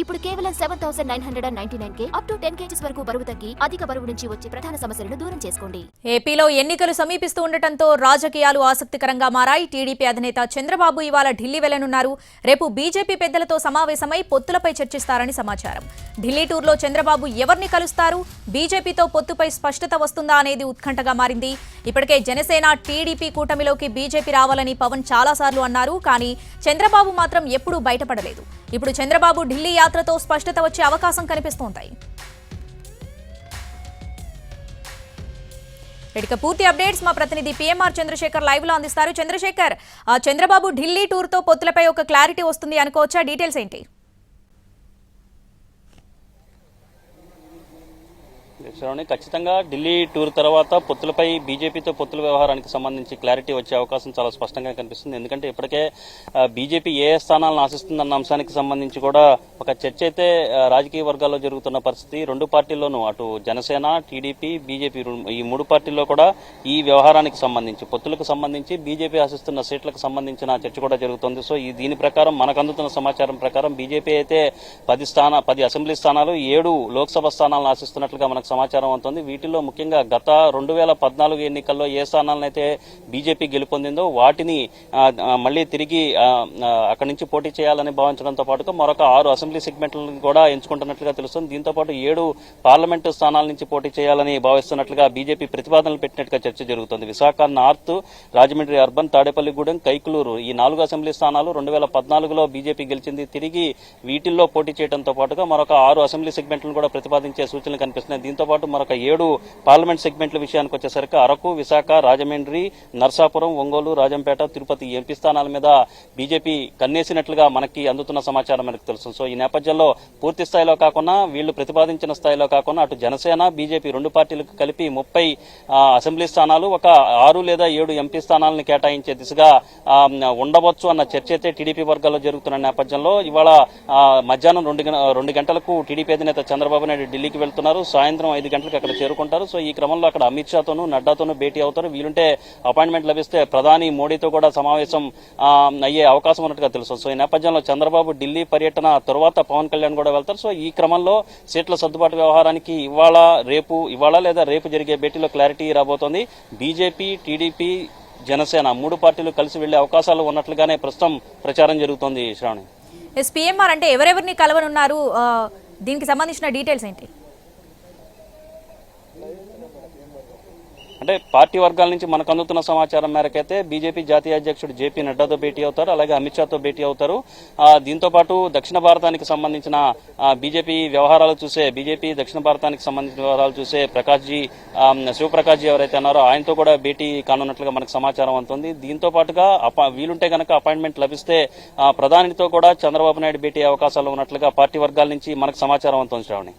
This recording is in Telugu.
ఇప్పుడు కేవలం 7,999 అప్ టు 10 kgs వరకు బరువు తగ్గి అధిక బరువు నుంచి వచ్చే ప్రధాన సమస్యలను దూరం చేసుకోండి. ఏపీలో ఎన్నికలు సమీపిస్తూ ఉండటంతో రాజకీయాలు ఆసక్తికరంగా మారాయి. టీడీపీ అధినేత చంద్రబాబు ఇవాళ ఢిల్లీ వెళ్లనున్నారు. రేపు బీజేపీ పెద్దలతో సమావేశమై పొత్తులపై చర్చిస్తారని సమాచారం. ఢిల్లీ టూర్లో చంద్రబాబు ఎవరిని కలుస్తారు, బీజేపీతో పొత్తుపై స్పష్టత వస్తుందా అనేది ఉత్కంఠగా మారింది. ఇప్పటికే జనసేన టీడీపీ కూటమిలోకి బీజేపీ రావాలని పవన్ చాలాసార్లు అన్నారు. కానీ చంద్రబాబు మాత్రం ఎప్పుడూ బయటపడలేదు. ఇప్పుడు చంద్రబాబు ఢిల్లీ యాత్రతో స్పష్టత వచ్చే అవకాశం కనిపిస్తోంది. ఇక పూర్తి అప్డేట్స్ మా ప్రతినిధి పిఎంఆర్ చంద్రశేఖర్ లైవ్ లో అందిస్తారు. చంద్రశేఖర్, చంద్రబాబు ఢిల్లీ టూర్ తో పొత్తులపై ఒక క్లారిటీ వస్తుంది అనుకోవచ్చా? డీటెయిల్స్ ఏంటి? ఖచ్చితంగా ఢిల్లీ టూర్ తర్వాత పొత్తులపై బీజేపీతో పొత్తుల వ్యవహారానికి సంబంధించి క్లారిటీ వచ్చే అవకాశం చాలా స్పష్టంగా కనిపిస్తుంది. ఎందుకంటే ఇప్పటికే బీజేపీ ఏ స్థానాలను ఆశిస్తుందన్న అంశానికి సంబంధించి కూడా ఒక చర్చ అయితే రాజకీయ వర్గాల్లో జరుగుతున్న పరిస్థితి. రెండు పార్టీల్లోనూ అటు జనసేన, టీడీపీ, బీజేపీ ఈ మూడు పార్టీల్లో కూడా ఈ వ్యవహారానికి సంబంధించి పొత్తులకు సంబంధించి బీజేపీ ఆశిస్తున్న సీట్లకు సంబంధించిన చర్చ కూడా జరుగుతోంది. సో దీని ప్రకారం మనకు అందుతున్న సమాచారం ప్రకారం బీజేపీ అయితే 10 అసెంబ్లీ స్థానాలు, 7 లోక్సభ స్థానాలను ఆశిస్తున్నట్లుగా మనకు సమాచారం అవుతుంది. వీటిలో ముఖ్యంగా గత 2014 ఎన్నికల్లో ఏ స్థానాలనైతే బీజేపీ గెలుపొందిందో వాటిని మళ్లీ తిరిగి అక్కడి నుంచి పోటీ చేయాలని భావించడంతో పాటుగా మరొక 6 అసెంబ్లీ సెగ్మెంట్లను కూడా ఎంచుకుంటున్నట్లుగా తెలుస్తుంది. దీంతో పాటు 7 పార్లమెంటు స్థానాల నుంచి పోటీ చేయాలని భావిస్తున్నట్లుగా బీజేపీ ప్రతిపాదనలు పెట్టినట్టుగా చర్చ జరుగుతుంది. విశాఖ నార్త్, రాజమండ్రి అర్బన్, తాడేపల్లిగూడెం, కైకులూరు ఈ 4 అసెంబ్లీ స్థానాలు 2014లో బీజేపీ గెలిచింది. తిరిగి వీటిల్లో పోటీ చేయడంతో పాటుగా మరొక 6 అసెంబ్లీ సెగ్మెంట్లను కూడా ప్రతిపాదించే సూచనలు కనిపిస్తున్నాయి. దీంతో పాటు మరొక 7 పార్లమెంట్ సెగ్మెంట్ల విషయానికి వచ్చేసరికి అరకు, విశాఖ, రాజమండ్రి, నర్సాపురం, ఒంగోలు, రాజంపేట, తిరుపతి ఎంపీ స్థానాల మీద బీజేపీ కన్నేసినట్లుగా మనకి అందుతున్న సమాచారం మనకు తెలుసు. సో ఈ నేపథ్యంలో పూర్తి స్థాయిలో కాకుండా వీళ్లు ప్రతిపాదించిన స్థాయిలో కాకుండా అటు జనసేన, బీజేపీ రెండు పార్టీలకు కలిపి 30 అసెంబ్లీ స్థానాలు, ఒక 6 లేదా 7 ఎంపీ స్థానాలను కేటాయించే దిశగా ఉండవచ్చు అన్న చర్చ అయితే టీడీపీ వర్గాల్లో జరుగుతున్న నేపథ్యంలో ఇవాళ మధ్యాహ్నం 2 గంటలకు టీడీపీ అధినేత చంద్రబాబు నాయుడు ఢిల్లీకి వెళ్తున్నారు. సాయంత్రం 5 గంటలకు అక్కడ చేరుకుంటారు. సో ఈ క్రమంలో అక్కడ అమిత్ షాతోనూ, నడ్డాతోనూ భేటీ అవుతారు. వీలుంటే అపాయింట్మెంట్ లభిస్తే ప్రధాని మోడీతో కూడా సమావేశం అయ్యే అవకాశం ఉన్నట్టుగా తెలుసు. సో ఈ నేపథ్యంలో చంద్రబాబు ఢిల్లీ పర్యటన తర్వాత పవన్ కళ్యాణ్ కూడా వెళ్తారు. సో ఈ క్రమంలో సీట్ల సర్దుబాటు వ్యవహారానికి ఇవాళ లేదా రేపు జరిగే భేటీలో క్లారిటీ రాబోతోంది. బీజేపీ, టీడీపీ, జనసేన 3 పార్టీలు కలిసి వెళ్లే అవకాశాలు ఉన్నట్లుగానే ప్రస్తుతం ప్రచారం జరుగుతోంది. శ్రావణి, పిఎంఆర్ అంటే ఎవరెవరిని కలవనున్నారు, దీనికి సంబంధించిన డీటెయిల్స్ ఏంటి? అంటే పార్టీ వర్గాల నుంచి మనకు అందుతున్న సమాచారం మేరకైతే బీజేపీ జాతీయ అధ్యక్షుడు జేపీ నడ్డాతో భేటీ అవుతారు, అలాగే అమిత్ షాతో భేటీ అవుతారు. దీంతో పాటు దక్షిణ భారతానికి సంబంధించిన బీజేపీ దక్షిణ భారతానికి సంబంధించిన వ్యవహారాలు చూసే శివప్రకాష్ జీ ఎవరైతే అన్నారో ఆయనతో కూడా భేటీ కానున్నట్లుగా మనకు సమాచారం అందుతుంది. దీంతో పాటుగా వీలుంటే గనక అపాయింట్మెంట్ లభిస్తే ప్రధానితో కూడా చంద్రబాబు నాయుడు భేటీ అవకాశాలు ఉన్నట్లుగా పార్టీ వర్గాల నుంచి మనకు సమాచారం అందుతుంది. శ్రావణి.